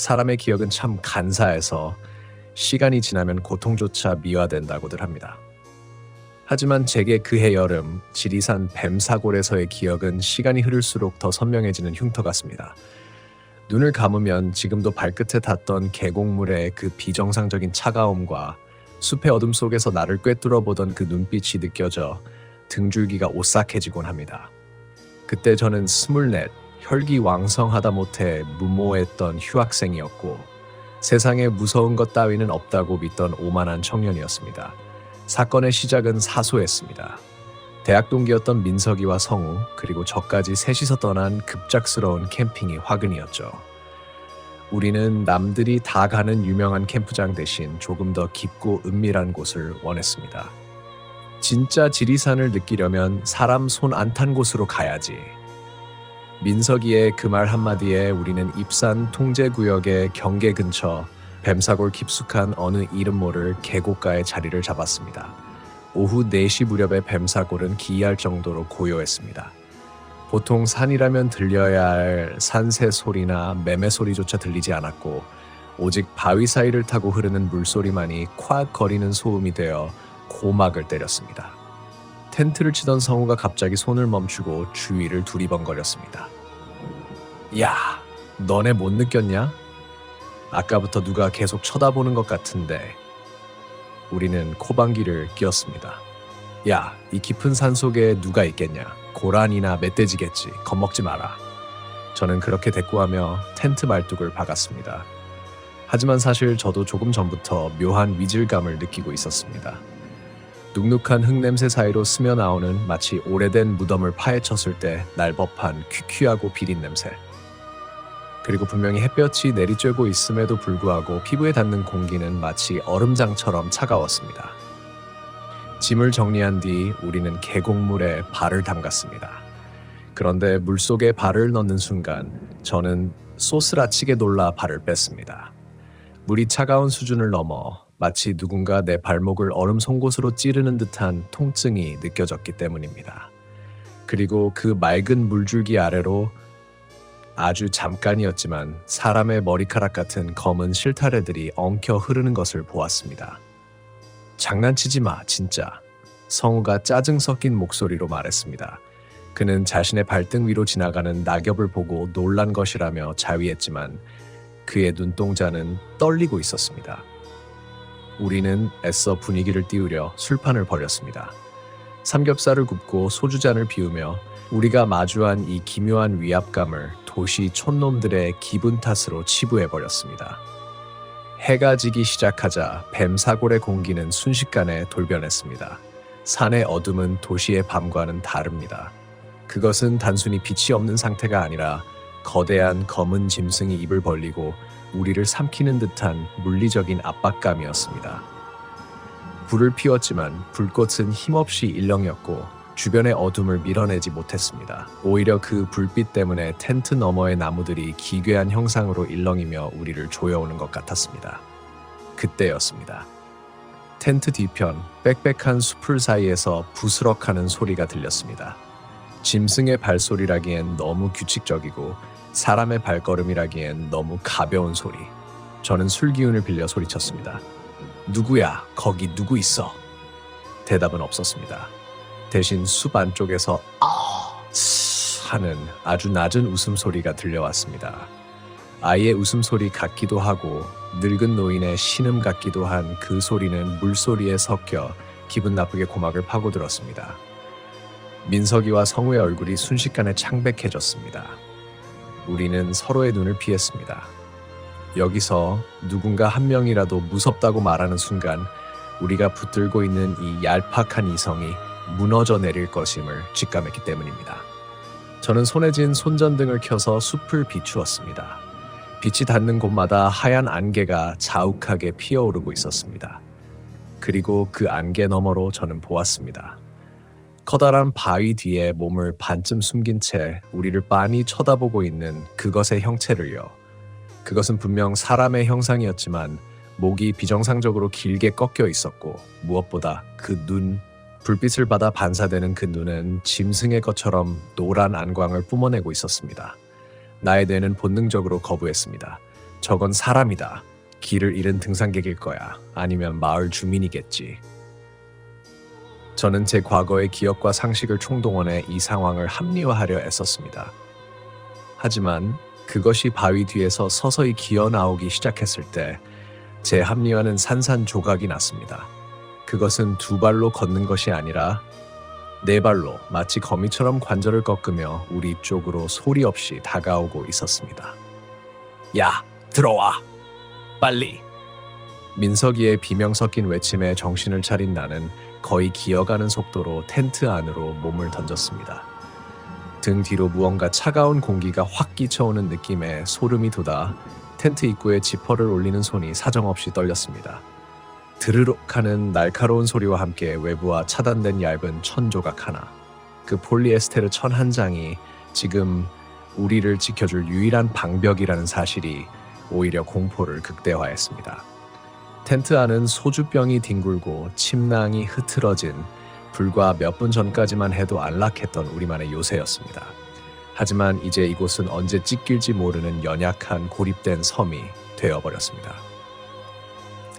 사람의 기억은 참 간사해서 시간이 지나면 고통조차 미화된다고들 합니다. 하지만 제게 그해 여름 지리산 뱀사골에서의 기억은 시간이 흐를수록 더 선명해지는 흉터 같습니다. 눈을 감으면 지금도 발끝에 닿던 계곡물의 그 비정상적인 차가움과 숲의 어둠 속에서 나를 꿰뚫어 보던 그 눈빛이 느껴져 등줄기가 오싹해지곤 합니다. 그때 저는 24, 혈기왕성하다 못해 무모했던 휴학생이었고 세상에 무서운 것 따위는 없다고 믿던 오만한 청년이었습니다. 사건의 시작은 사소했습니다. 대학 동기였던 민석이와 성우 그리고 저까지 셋이서 떠난 급작스러운 캠핑이 화근이었죠. 우리는 남들이 다 가는 유명한 캠프장 대신 조금 더 깊고 은밀한 곳을 원했습니다. 진짜 지리산을 느끼려면 사람 손 안 탄 곳으로 가야지. 민석이의 그 말 한마디에 우리는 입산 통제구역의 경계 근처 뱀사골 깊숙한 어느 이름 모를 계곡가에 자리를 잡았습니다. 오후 4시 무렵의 뱀사골은 기이할 정도로 고요했습니다. 보통 산이라면 들려야 할 산새 소리나 매매 소리조차 들리지 않았고 오직 바위 사이를 타고 흐르는 물소리만이 콱 거리는 소음이 되어 고막을 때렸습니다. 텐트를 치던 성우가 갑자기 손을 멈추고 주위를 두리번거렸습니다. 야, 너네 못 느꼈냐? 아까부터 누가 계속 쳐다보는 것 같은데. 우리는 코방귀를 뀌었습니다. 야, 이 깊은 산 속에 누가 있겠냐? 고란이나 멧돼지겠지. 겁먹지 마라. 저는 그렇게 대꾸하며 텐트 말뚝을 박았습니다. 하지만 사실 저도 조금 전부터 묘한 위질감을 느끼고 있었습니다. 눅눅한 흙냄새 사이로 스며나오는 마치 오래된 무덤을 파헤쳤을 때 날법한 퀴퀴하고 비린 냄새. 그리고 분명히 햇볕이 내리쬐고 있음에도 불구하고 피부에 닿는 공기는 마치 얼음장처럼 차가웠습니다. 짐을 정리한 뒤 우리는 계곡물에 발을 담갔습니다. 그런데 물속에 발을 넣는 순간 저는 소스라치게 놀라 발을 뺐습니다. 물이 차가운 수준을 넘어 마치 누군가 내 발목을 얼음 송곳으로 찌르는 듯한 통증이 느껴졌기 때문입니다. 그리고 그 맑은 물줄기 아래로 아주 잠깐이었지만 사람의 머리카락 같은 검은 실타래들이 엉켜 흐르는 것을 보았습니다. 장난치지 마, 진짜. 성우가 짜증 섞인 목소리로 말했습니다. 그는 자신의 발등 위로 지나가는 낙엽을 보고 놀란 것이라며 자위했지만 그의 눈동자는 떨리고 있었습니다. 우리는 애써 분위기를 띄우려 술판을 벌였습니다. 삼겹살을 굽고 소주잔을 비우며 우리가 마주한 이 기묘한 위압감을 도시 촌놈들의 기분 탓으로 치부해버렸습니다. 해가 지기 시작하자 뱀사골의 공기는 순식간에 돌변했습니다. 산의 어둠은 도시의 밤과는 다릅니다. 그것은 단순히 빛이 없는 상태가 아니라 거대한 검은 짐승이 입을 벌리고 우리를 삼키는 듯한 물리적인 압박감이었습니다. 불을 피웠지만 불꽃은 힘없이 일렁였고 주변의 어둠을 밀어내지 못했습니다. 오히려 그 불빛 때문에 텐트 너머의 나무들이 기괴한 형상으로 일렁이며 우리를 조여오는 것 같았습니다. 그때였습니다. 텐트 뒤편 빽빽한 수풀 사이에서 부스럭하는 소리가 들렸습니다. 짐승의 발소리라기엔 너무 규칙적이고 사람의 발걸음이라기엔 너무 가벼운 소리. 저는 술기운을 빌려 소리쳤습니다. 누구야? 거기 누구 있어? 대답은 없었습니다. 대신 숲 안쪽에서 하는 아주 낮은 웃음소리가 들려왔습니다. 아이의 웃음소리 같기도 하고 늙은 노인의 신음 같기도 한 그 소리는 물소리에 섞여 기분 나쁘게 고막을 파고들었습니다. 민석이와 성우의 얼굴이 순식간에 창백해졌습니다. 우리는 서로의 눈을 피했습니다. 여기서 누군가 한 명이라도 무섭다고 말하는 순간 우리가 붙들고 있는 이 얄팍한 이성이 무너져 내릴 것임을 직감했기 때문입니다. 저는 손에 쥔 손전등을 켜서 숲을 비추었습니다. 빛이 닿는 곳마다 하얀 안개가 자욱하게 피어오르고 있었습니다. 그리고 그 안개 너머로 저는 보았습니다. 커다란 바위 뒤에 몸을 반쯤 숨긴 채 우리를 빤히 쳐다보고 있는 그것의 형체를요. 그것은 분명 사람의 형상이었지만 목이 비정상적으로 길게 꺾여 있었고 무엇보다 그 눈, 불빛을 받아 반사되는 그 눈은 짐승의 것처럼 노란 안광을 뿜어내고 있었습니다. 나의 뇌는 본능적으로 거부했습니다. 저건 사람이다. 길을 잃은 등산객일 거야. 아니면 마을 주민이겠지. 저는 제 과거의 기억과 상식을 총동원해 이 상황을 합리화하려 애썼습니다. 하지만 그것이 바위 뒤에서 서서히 기어 나오기 시작했을 때 제 합리화는 산산조각이 났습니다. 그것은 두 발로 걷는 것이 아니라 네 발로 마치 거미처럼 관절을 꺾으며 우리 쪽으로 소리 없이 다가오고 있었습니다. 야, 들어와! 빨리! 민석이의 비명 섞인 외침에 정신을 차린 나는 거의 기어가는 속도로 텐트 안으로 몸을 던졌습니다. 등 뒤로 무언가 차가운 공기가 확 끼쳐오는 느낌에 소름이 돋아 텐트 입구에 지퍼를 올리는 손이 사정없이 떨렸습니다. 드르륵 하는 날카로운 소리와 함께 외부와 차단된 얇은 천 조각 하나. 그 폴리에스테르 천 한 장이 지금 우리를 지켜줄 유일한 방벽이라는 사실이 오히려 공포를 극대화했습니다. 텐트 안은 소주병이 뒹굴고 침낭이 흐트러진 불과 몇 분 전까지만 해도 안락했던 우리만의 요새였습니다. 하지만 이제 이곳은 언제 찢길지 모르는 연약한 고립된 섬이 되어버렸습니다.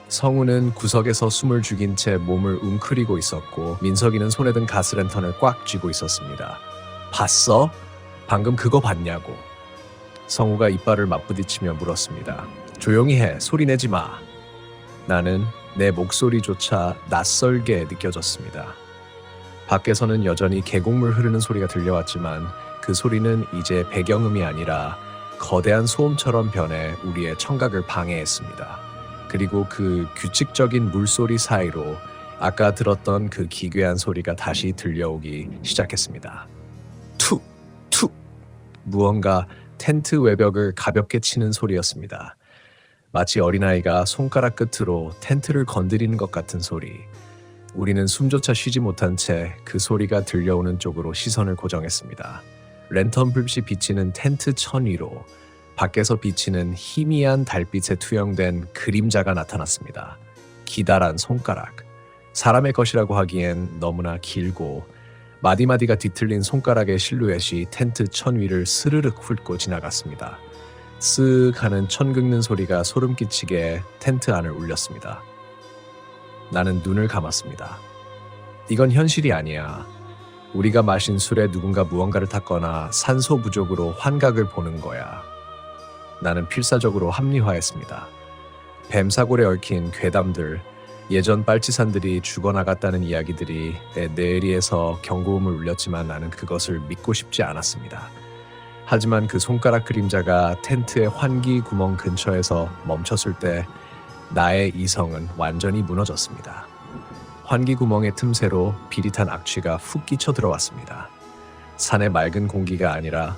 성우는 구석에서 숨을 죽인 채 몸을 웅크리고 있었고 민석이는 손에 든 가스랜턴을 꽉 쥐고 있었습니다. 봤어? 방금 그거 봤냐고. 성우가 이빨을 맞부딪히며 물었습니다. 조용히 해. 소리 내지 마. 나는 내 목소리조차 낯설게 느껴졌습니다. 밖에서는 여전히 계곡물 흐르는 소리가 들려왔지만 그 소리는 이제 배경음이 아니라 거대한 소음처럼 변해 우리의 청각을 방해했습니다. 그리고 그 규칙적인 물소리 사이로 아까 들었던 그 기괴한 소리가 다시 들려오기 시작했습니다. 툭! 툭! 무언가 텐트 외벽을 가볍게 치는 소리였습니다. 마치 어린아이가 손가락 끝으로 텐트를 건드리는 것 같은 소리. 우리는 숨조차 쉬지 못한 채 그 소리가 들려오는 쪽으로 시선을 고정했습니다. 랜턴 불빛이 비치는 텐트 천 위로 밖에서 비치는 희미한 달빛에 투영된 그림자가 나타났습니다. 기다란 손가락. 사람의 것이라고 하기엔 너무나 길고 마디마디가 뒤틀린 손가락의 실루엣이 텐트 천 위를 스르륵 훑고 지나갔습니다. 쓱 하는 천 긁는 소리가 소름 끼치게 텐트 안을 울렸습니다. 나는 눈을 감았습니다. 이건 현실이 아니야. 우리가 마신 술에 누군가 무언가를 탔거나 산소 부족으로 환각을 보는 거야. 나는 필사적으로 합리화했습니다. 뱀사골에 얽힌 괴담들, 예전 빨치산들이 죽어나갔다는 이야기들이 내 뇌리에서 경고음을 울렸지만 나는 그것을 믿고 싶지 않았습니다. 하지만 그 손가락 그림자가 텐트의 환기 구멍 근처에서 멈췄을 때 나의 이성은 완전히 무너졌습니다. 환기 구멍의 틈새로 비릿한 악취가 훅 끼쳐 들어왔습니다. 산의 맑은 공기가 아니라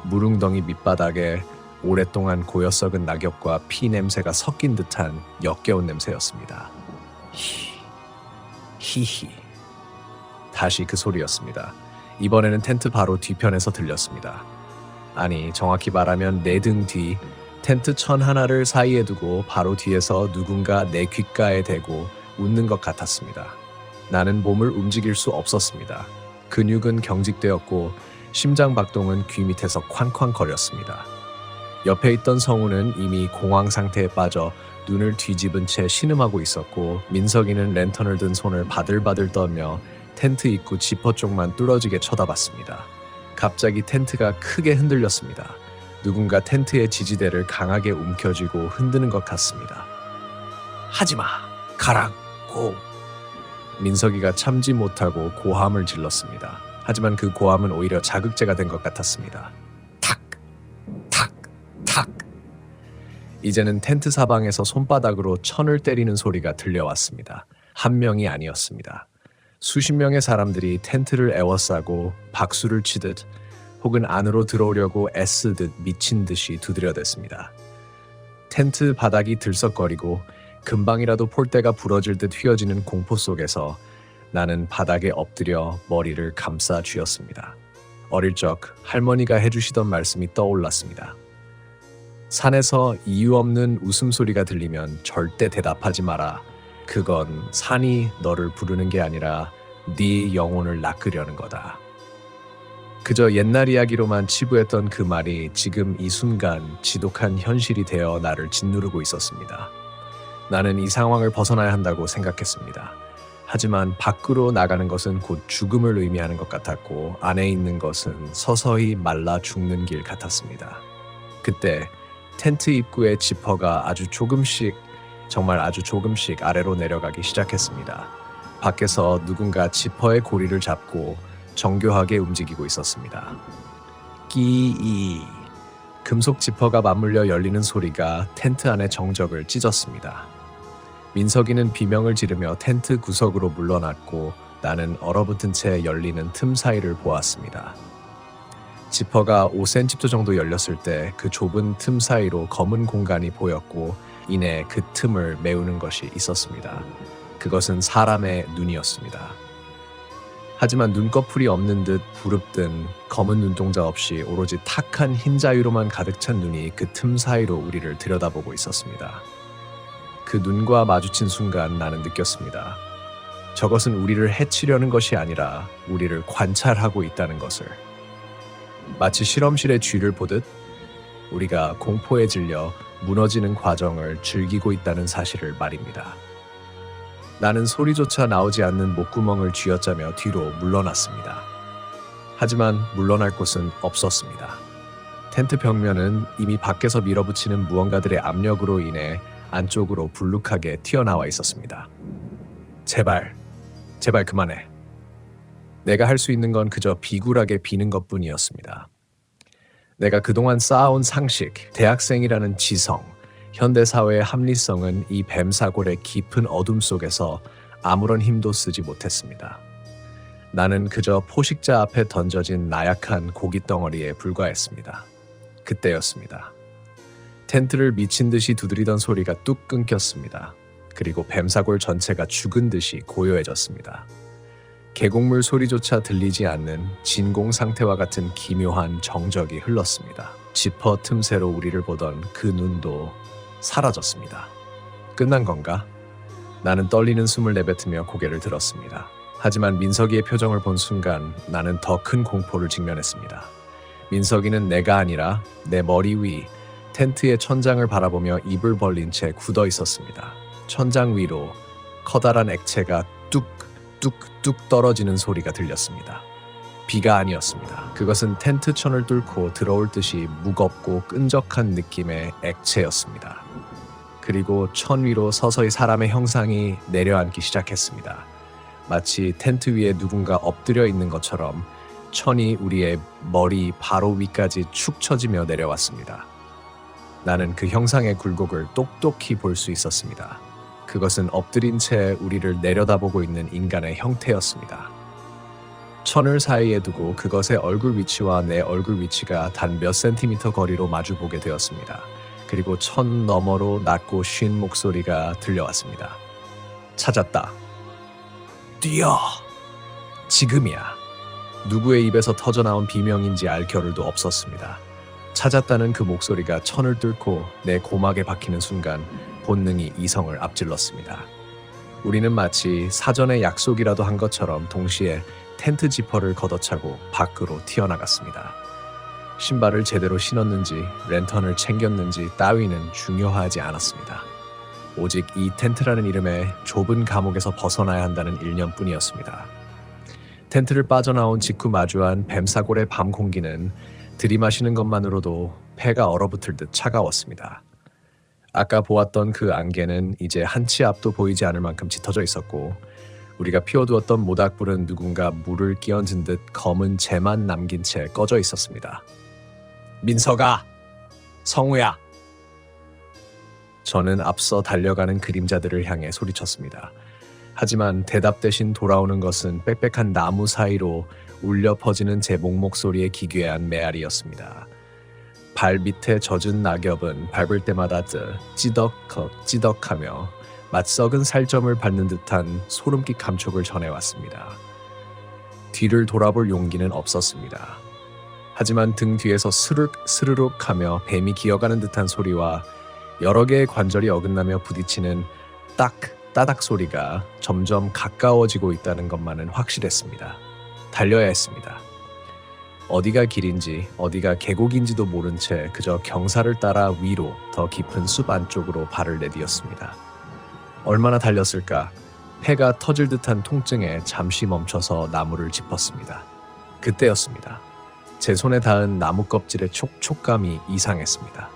무릉덩이 밑바닥에 오랫동안 고여썩은 낙엽과 피 냄새가 섞인 듯한 역겨운 냄새였습니다. 히히. 다시 그 소리였습니다. 이번에는 텐트 바로 뒤편에서 들렸습니다. 아니, 정확히 말하면 내 등 뒤 텐트 천 하나를 사이에 두고 바로 뒤에서 누군가 내 귓가에 대고 웃는 것 같았습니다. 나는 몸을 움직일 수 없었습니다. 근육은 경직되었고 심장 박동은 귀 밑에서 쾅쾅거렸습니다. 옆에 있던 성우는 이미 공황 상태에 빠져 눈을 뒤집은 채 신음하고 있었고 민석이는 랜턴을 든 손을 바들바들 떨며 텐트 입구 지퍼 쪽만 뚫어지게 쳐다봤습니다. 갑자기 텐트가 크게 흔들렸습니다. 누군가 텐트의 지지대를 강하게 움켜쥐고 흔드는 것 같습니다. 하지마! 가라고! 민석이가 참지 못하고 고함을 질렀습니다. 하지만 그 고함은 오히려 자극제가 된 것 같았습니다. 탁! 탁! 탁! 이제는 텐트 사방에서 손바닥으로 천을 때리는 소리가 들려왔습니다. 한 명이 아니었습니다. 수십 명의 사람들이 텐트를 에워싸고 박수를 치듯 혹은 안으로 들어오려고 애쓰듯 미친 듯이 두드려댔습니다. 텐트 바닥이 들썩거리고 금방이라도 폴대가 부러질 듯 휘어지는 공포 속에서 나는 바닥에 엎드려 머리를 감싸 쥐었습니다. 어릴 적 할머니가 해주시던 말씀이 떠올랐습니다. 산에서 이유 없는 웃음소리가 들리면 절대 대답하지 마라. 그건 산이 너를 부르는 게 아니라 네 영혼을 낚으려는 거다. 그저 옛날 이야기로만 치부했던 그 말이 지금 이 순간 지독한 현실이 되어 나를 짓누르고 있었습니다. 나는 이 상황을 벗어나야 한다고 생각했습니다. 하지만 밖으로 나가는 것은 곧 죽음을 의미하는 것 같았고 안에 있는 것은 서서히 말라 죽는 길 같았습니다. 그때 텐트 입구의 지퍼가 정말 아주 조금씩 아래로 내려가기 시작했습니다. 밖에서 누군가 지퍼의 고리를 잡고 정교하게 움직이고 있었습니다. 끼이. 금속 지퍼가 맞물려 열리는 소리가 텐트 안의 정적을 찢었습니다. 민석이는 비명을 지르며 텐트 구석으로 물러났고 나는 얼어붙은 채 열리는 틈 사이를 보았습니다. 지퍼가 5cm 정도 열렸을 때 그 좁은 틈 사이로 검은 공간이 보였고 이내 그 틈을 메우는 것이 있었습니다. 그것은 사람의 눈이었습니다. 하지만 눈꺼풀이 없는 듯 부릅뜬 검은 눈동자 없이 오로지 탁한 흰자위로만 가득 찬 눈이 그 틈 사이로 우리를 들여다보고 있었습니다. 그 눈과 마주친 순간 나는 느꼈습니다. 저것은 우리를 해치려는 것이 아니라 우리를 관찰하고 있다는 것을. 마치 실험실의 쥐를 보듯 우리가 공포에 질려 무너지는 과정을 즐기고 있다는 사실을 말입니다. 나는 소리조차 나오지 않는 목구멍을 쥐어짜며 뒤로 물러났습니다. 하지만 물러날 곳은 없었습니다. 텐트 벽면은 이미 밖에서 밀어붙이는 무언가들의 압력으로 인해 안쪽으로 불룩하게 튀어나와 있었습니다. 제발 그만해. 내가 할 수 있는 건 그저 비굴하게 비는 것뿐이었습니다. 내가 그동안 쌓아온 상식, 대학생이라는 지성, 현대사회의 합리성은 이 뱀사골의 깊은 어둠 속에서 아무런 힘도 쓰지 못했습니다. 나는 그저 포식자 앞에 던져진 나약한 고깃 덩어리에 불과했습니다. 그때였습니다. 텐트를 미친 듯이 두드리던 소리가 뚝 끊겼습니다. 그리고 뱀사골 전체가 죽은 듯이 고요해졌습니다. 계곡물 소리조차 들리지 않는 진공 상태와 같은 기묘한 정적이 흘렀습니다. 지퍼 틈새로 우리를 보던 그 눈도 사라졌습니다. 끝난 건가? 나는 떨리는 숨을 내뱉으며 고개를 들었습니다. 하지만 민석이의 표정을 본 순간 나는 더 큰 공포를 직면했습니다. 민석이는 내가 아니라 내 머리 위 텐트의 천장을 바라보며 입을 벌린 채 굳어 있었습니다. 천장 위로 커다란 액체가 뚝뚝뚝 떨어지는 소리가 들렸습니다. 비가 아니었습니다. 그것은 텐트 천을 뚫고 들어올 듯이 무겁고 끈적한 느낌의 액체였습니다. 그리고 천 위로 서서히 사람의 형상이 내려앉기 시작했습니다. 마치 텐트 위에 누군가 엎드려 있는 것처럼 천이 우리의 머리 바로 위까지 축 처지며 내려왔습니다. 나는 그 형상의 굴곡을 똑똑히 볼 수 있었습니다. 그것은 엎드린 채 우리를 내려다보고 있는 인간의 형태였습니다. 천을 사이에 두고 그것의 얼굴 위치와 내 얼굴 위치가 단 몇 센티미터 거리로 마주보게 되었습니다. 그리고 천 너머로 낮고 쉰 목소리가 들려왔습니다. 찾았다. 뛰어! 지금이야. 누구의 입에서 터져나온 비명인지 알 겨를도 없었습니다. 찾았다는 그 목소리가 천을 뚫고 내 고막에 박히는 순간 본능이 이성을 앞질렀습니다. 우리는 마치 사전에 약속이라도 한 것처럼 동시에 텐트 지퍼를 걷어차고 밖으로 튀어나갔습니다. 신발을 제대로 신었는지 랜턴을 챙겼는지 따위는 중요하지 않았습니다. 오직 이 텐트라는 이름의 좁은 감옥에서 벗어나야 한다는 일념뿐이었습니다. 텐트를 빠져나온 직후 마주한 뱀사골의 밤 공기는 들이마시는 것만으로도 폐가 얼어붙을 듯 차가웠습니다. 아까 보았던 그 안개는 이제 한 치 앞도 보이지 않을 만큼 짙어져 있었고 우리가 피워두었던 모닥불은 누군가 물을 끼얹은 듯 검은 재만 남긴 채 꺼져 있었습니다. 민석아! 성우야! 저는 앞서 달려가는 그림자들을 향해 소리쳤습니다. 하지만 대답 대신 돌아오는 것은 빽빽한 나무 사이로 울려 퍼지는 제 목목소리에 기괴한 메아리였습니다. 발 밑에 젖은 낙엽은 밟을 때마다 찌덕하며 맛썩은 살점을 밟는 듯한 소름기 감촉을 전해왔습니다. 뒤를 돌아볼 용기는 없었습니다. 하지만 등 뒤에서 스르륵 하며 뱀이 기어가는 듯한 소리와 여러 개의 관절이 어긋나며 부딪히는 따닥 소리가 점점 가까워지고 있다는 것만은 확실했습니다. 달려야 했습니다. 어디가 길인지 어디가 계곡인지도 모른 채 그저 경사를 따라 위로 더 깊은 숲 안쪽으로 발을 내디뎠습니다. 얼마나 달렸을까? 폐가 터질 듯한 통증에 잠시 멈춰서 나무를 짚었습니다. 그때였습니다. 제 손에 닿은 나무 껍질의 촉촉감이 이상했습니다.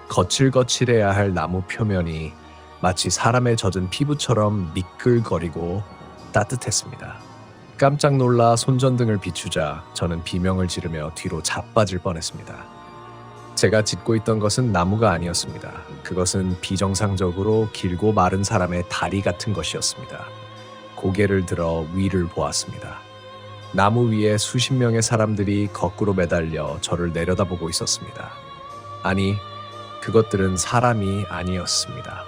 거칠거칠해야 할 나무 표면이 마치 사람의 젖은 피부처럼 미끌거리고 따뜻했습니다. 깜짝 놀라 손전등을 비추자 저는 비명을 지르며 뒤로 자빠질 뻔했습니다. 제가 짚고 있던 것은 나무가 아니었습니다. 그것은 비정상적으로 길고 마른 사람의 다리 같은 것이었습니다. 고개를 들어 위를 보았습니다. 나무 위에 수십 명의 사람들이 거꾸로 매달려 저를 내려다보고 있었습니다. 아니, 그것들은 사람이 아니었습니다.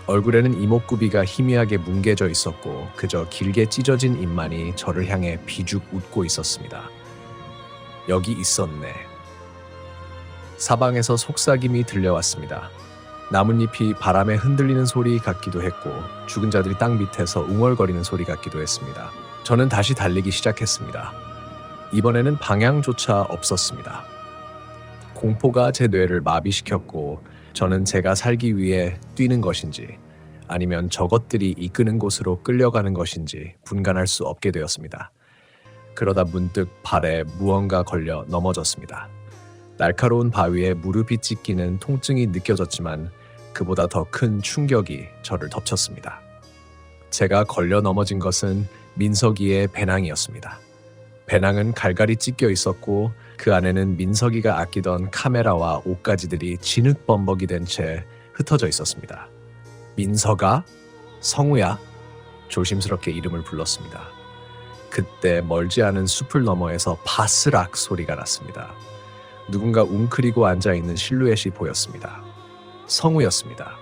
얼굴에는 이목구비가 희미하게 뭉개져 있었고 그저 길게 찢어진 입만이 저를 향해 비죽 웃고 있었습니다. 여기 있었네. 사방에서 속삭임이 들려왔습니다. 나뭇잎이 바람에 흔들리는 소리 같기도 했고 죽은 자들이 땅 밑에서 웅얼거리는 소리 같기도 했습니다. 저는 다시 달리기 시작했습니다. 이번에는 방향조차 없었습니다. 공포가 제 뇌를 마비시켰고 저는 제가 살기 위해 뛰는 것인지 아니면 저것들이 이끄는 곳으로 끌려가는 것인지 분간할 수 없게 되었습니다. 그러다 문득 발에 무언가 걸려 넘어졌습니다. 날카로운 바위에 무릎이 찢기는 통증이 느껴졌지만 그보다 더 큰 충격이 저를 덮쳤습니다. 제가 걸려 넘어진 것은 민석이의 배낭이었습니다. 배낭은 갈갈이 찢겨 있었고 그 안에는 민석이가 아끼던 카메라와 옷가지들이 진흙범벅이 된 채 흩어져 있었습니다. 민석아? 성우야? 조심스럽게 이름을 불렀습니다. 그때 멀지 않은 숲을 너머에서 바스락 소리가 났습니다. 누군가 웅크리고 앉아있는 실루엣이 보였습니다. 성우였습니다.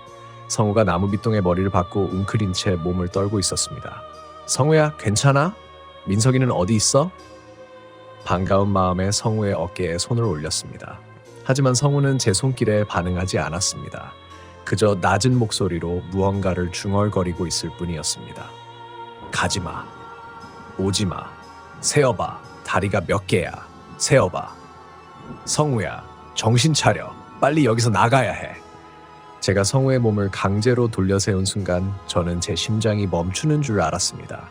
성우가 나무 밑동에 머리를 박고 웅크린 채 몸을 떨고 있었습니다. 성우야, 괜찮아? 민석이는 어디 있어? 반가운 마음에 성우의 어깨에 손을 올렸습니다. 하지만 성우는 제 손길에 반응하지 않았습니다. 그저 낮은 목소리로 무언가를 중얼거리고 있을 뿐이었습니다. 가지마. 오지마. 세어봐. 다리가 몇 개야. 세어봐. 성우야, 정신 차려. 빨리 여기서 나가야 해. 제가 성우의 몸을 강제로 돌려 세운 순간 저는 제 심장이 멈추는 줄 알았습니다.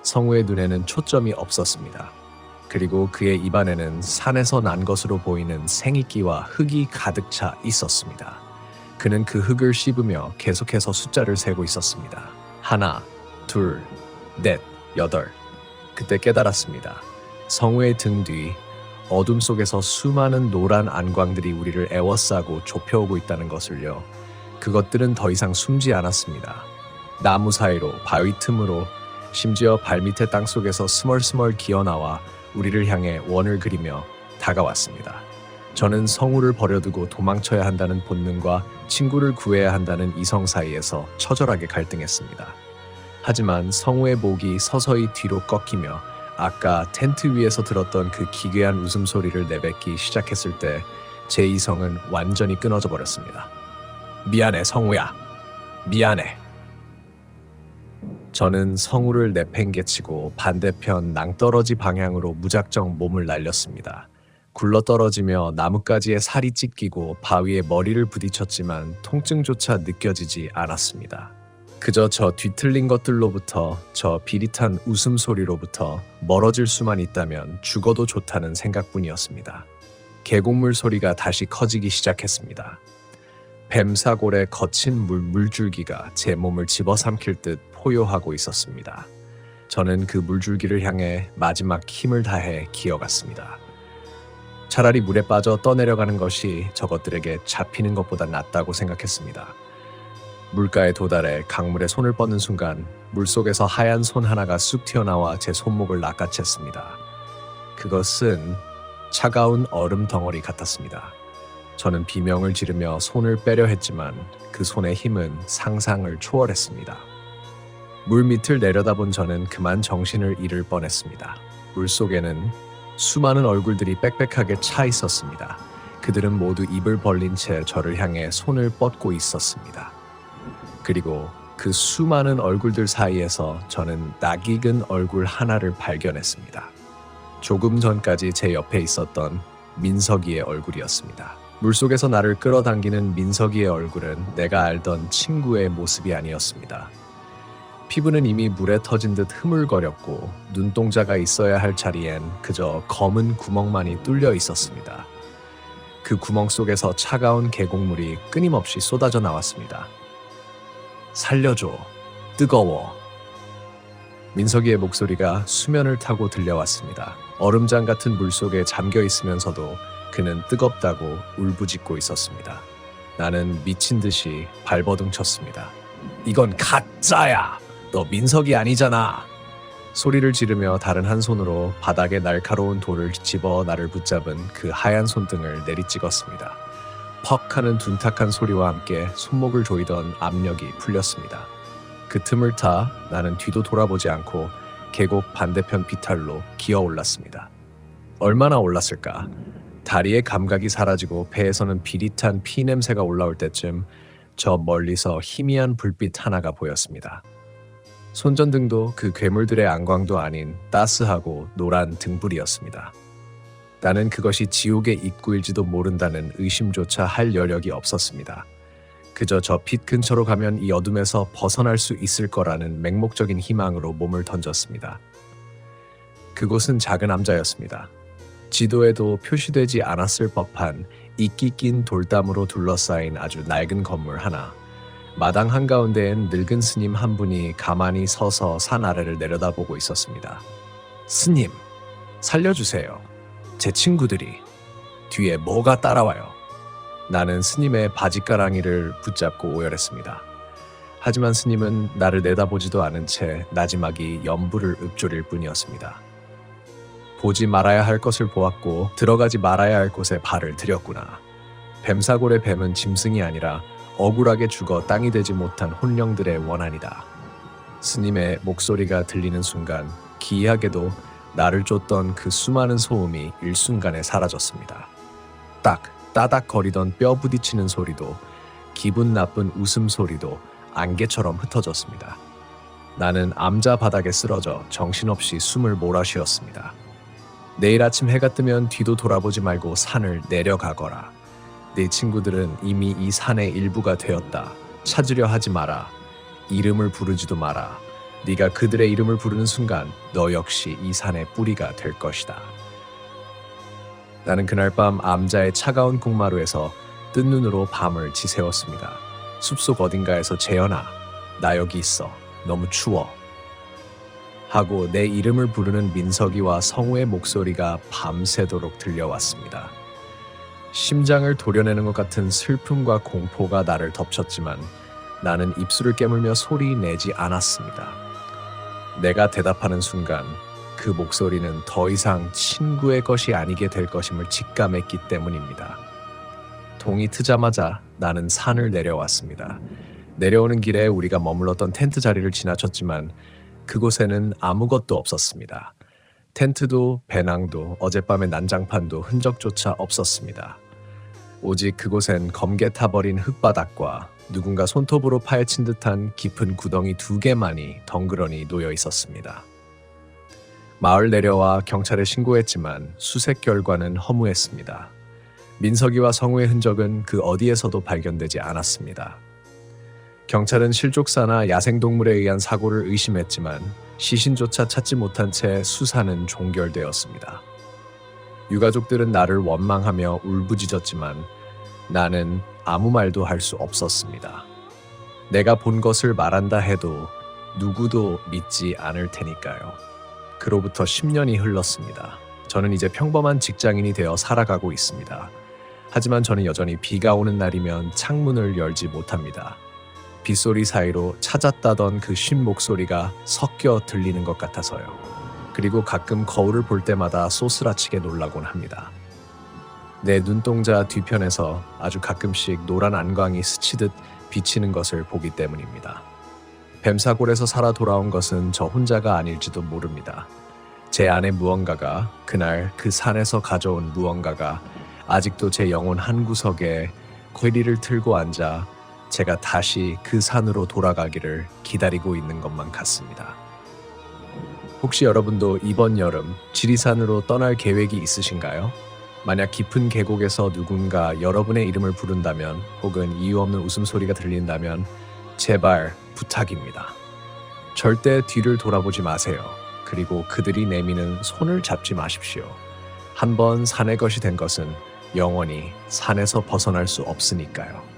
성우의 눈에는 초점이 없었습니다. 그리고 그의 입안에는 산에서 난 것으로 보이는 생이끼와 흙이 가득 차 있었습니다. 그는 그 흙을 씹으며 계속해서 숫자를 세고 있었습니다. 1, 2, 넷, 8. 그때 깨달았습니다. 성우의 등 뒤 어둠 속에서 수많은 노란 안광들이 우리를 에워싸고 좁혀오고 있다는 것을요. 그것들은 더 이상 숨지 않았습니다. 나무 사이로, 바위 틈으로, 심지어 발밑의 땅속에서 스멀스멀 기어나와 우리를 향해 원을 그리며 다가왔습니다. 저는 성우를 버려두고 도망쳐야 한다는 본능과 친구를 구해야 한다는 이성 사이에서 처절하게 갈등했습니다. 하지만 성우의 목이 서서히 뒤로 꺾이며 아까 텐트 위에서 들었던 그 기괴한 웃음소리를 내뱉기 시작했을 때 제 이성은 완전히 끊어져 버렸습니다. 미안해, 성우야. 미안해. 저는 성우를 내팽개치고 반대편 낭떠러지 방향으로 무작정 몸을 날렸습니다. 굴러떨어지며 나뭇가지에 살이 찢기고 바위에 머리를 부딪혔지만 통증조차 느껴지지 않았습니다. 그저 저 뒤틀린 것들로부터, 저 비릿한 웃음소리로부터 멀어질 수만 있다면 죽어도 좋다는 생각뿐이었습니다. 계곡물 소리가 다시 커지기 시작했습니다. 뱀사골의 거친 물줄기가 제 몸을 집어삼킬 듯 포효하고 있었습니다. 저는 그 물줄기를 향해 마지막 힘을 다해 기어갔습니다. 차라리 물에 빠져 떠내려가는 것이 저것들에게 잡히는 것보다 낫다고 생각했습니다. 물가에 도달해 강물에 손을 뻗는 순간 물속에서 하얀 손 하나가 쑥 튀어나와 제 손목을 낚아챘습니다. 그것은 차가운 얼음 덩어리 같았습니다. 저는 비명을 지르며 손을 빼려 했지만 그 손의 힘은 상상을 초월했습니다. 물밑을 내려다본 저는 그만 정신을 잃을 뻔했습니다. 물속에는 수많은 얼굴들이 빽빽하게 차 있었습니다. 그들은 모두 입을 벌린 채 저를 향해 손을 뻗고 있었습니다. 그리고 그 수많은 얼굴들 사이에서 저는 낯익은 얼굴 하나를 발견했습니다. 조금 전까지 제 옆에 있었던 민석이의 얼굴이었습니다. 물속에서 나를 끌어당기는 민석이의 얼굴은 내가 알던 친구의 모습이 아니었습니다. 피부는 이미 물에 터진 듯 흐물거렸고 눈동자가 있어야 할 자리엔 그저 검은 구멍만이 뚫려 있었습니다. 그 구멍 속에서 차가운 계곡물이 끊임없이 쏟아져 나왔습니다. 살려줘. 뜨거워. 민석이의 목소리가 수면을 타고 들려왔습니다. 얼음장 같은 물속에 잠겨 있으면서도 그는 뜨겁다고 울부짖고 있었습니다. 나는 미친 듯이 발버둥 쳤습니다. 이건 가짜야! 너 민석이 아니잖아! 소리를 지르며 다른 한 손으로 바닥에 날카로운 돌을 집어 나를 붙잡은 그 하얀 손등을 내리찍었습니다. 퍽 하는 둔탁한 소리와 함께 손목을 조이던 압력이 풀렸습니다. 그 틈을 타 나는 뒤도 돌아보지 않고 계곡 반대편 비탈로 기어 올랐습니다. 얼마나 올랐을까? 다리의 감각이 사라지고 배에서는 비릿한 피 냄새가 올라올 때쯤 저 멀리서 희미한 불빛 하나가 보였습니다. 손전등도 그 괴물들의 안광도 아닌 따스하고 노란 등불이었습니다. 나는 그것이 지옥의 입구일지도 모른다는 의심조차 할 여력이 없었습니다. 그저 저 빛 근처로 가면 이 어둠에서 벗어날 수 있을 거라는 맹목적인 희망으로 몸을 던졌습니다. 그곳은 작은 암자였습니다. 지도에도 표시되지 않았을 법한 이끼 낀 돌담으로 둘러싸인 아주 낡은 건물 하나. 마당 한가운데엔 늙은 스님 한 분이 가만히 서서 산 아래를 내려다보고 있었습니다. 스님, 살려주세요. 제 친구들이. 뒤에 뭐가 따라와요. 나는 스님의 바지가랑이를 붙잡고 오열했습니다. 하지만 스님은 나를 내다보지도 않은 채 나지막이 연부를 읊조릴 뿐이었습니다. 보지 말아야 할 것을 보았고 들어가지 말아야 할 곳에 발을 들였구나. 뱀사골의 뱀은 짐승이 아니라 억울하게 죽어 땅이 되지 못한 혼령들의 원한이다. 스님의 목소리가 들리는 순간 기이하게도 나를 쫓던 그 수많은 소음이 일순간에 사라졌습니다. 딱 따닥거리던 뼈 부딪히는 소리도 기분 나쁜 웃음소리도 안개처럼 흩어졌습니다. 나는 암자 바닥에 쓰러져 정신없이 숨을 몰아쉬었습니다. 내일 아침 해가 뜨면 뒤도 돌아보지 말고 산을 내려가거라. 네 친구들은 이미 이 산의 일부가 되었다. 찾으려 하지 마라. 이름을 부르지도 마라. 네가 그들의 이름을 부르는 순간 너 역시 이 산의 뿌리가 될 것이다. 나는 그날 밤 암자의 차가운 콩마루에서 뜬 눈으로 밤을 지새웠습니다. 숲속 어딘가에서 재현아, 나 여기 있어. 너무 추워. 하고 내 이름을 부르는 민석이와 성우의 목소리가 밤새도록 들려왔습니다. 심장을 도려내는 것 같은 슬픔과 공포가 나를 덮쳤지만 나는 입술을 깨물며 소리 내지 않았습니다. 내가 대답하는 순간 그 목소리는 더 이상 친구의 것이 아니게 될 것임을 직감했기 때문입니다. 동이 트자마자 나는 산을 내려왔습니다. 내려오는 길에 우리가 머물렀던 텐트 자리를 지나쳤지만 그곳에는 아무것도 없었습니다. 텐트도 배낭도 어젯밤의 난장판도 흔적조차 없었습니다. 오직 그곳엔 검게 타버린 흙바닥과 누군가 손톱으로 파헤친 듯한 깊은 구덩이 2개만이 덩그러니 놓여 있었습니다. 마을 내려와 경찰에 신고했지만 수색 결과는 허무했습니다. 민석이와 성우의 흔적은 그 어디에서도 발견되지 않았습니다. 경찰은 실족사나 야생동물에 의한 사고를 의심했지만 시신조차 찾지 못한 채 수사는 종결되었습니다. 유가족들은 나를 원망하며 울부짖었지만 나는 아무 말도 할 수 없었습니다. 내가 본 것을 말한다 해도 누구도 믿지 않을 테니까요. 그로부터 10년이 흘렀습니다. 저는 이제 평범한 직장인이 되어 살아가고 있습니다. 하지만 저는 여전히 비가 오는 날이면 창문을 열지 못합니다. 빗소리 사이로 찾았다던 그 쉰 목소리가 섞여 들리는 것 같아서요. 그리고 가끔 거울을 볼 때마다 쏘스라치게 놀라곤 합니다. 내 눈동자 뒤편에서 아주 가끔씩 노란 안광이 스치듯 비치는 것을 보기 때문입니다. 뱀사골에서 살아 돌아온 것은 저 혼자가 아닐지도 모릅니다. 제 안에 무언가가, 그날 그 산에서 가져온 무언가가 아직도 제 영혼 한구석에 괴리를 틀고 앉아 제가 다시 그 산으로 돌아가기를 기다리고 있는 것만 같습니다. 혹시 여러분도 이번 여름 지리산으로 떠날 계획이 있으신가요? 만약 깊은 계곡에서 누군가 여러분의 이름을 부른다면 혹은 이유 없는 웃음소리가 들린다면 제발 부탁입니다. 절대 뒤를 돌아보지 마세요. 그리고 그들이 내미는 손을 잡지 마십시오. 한번 산의 것이 된 것은 영원히 산에서 벗어날 수 없으니까요.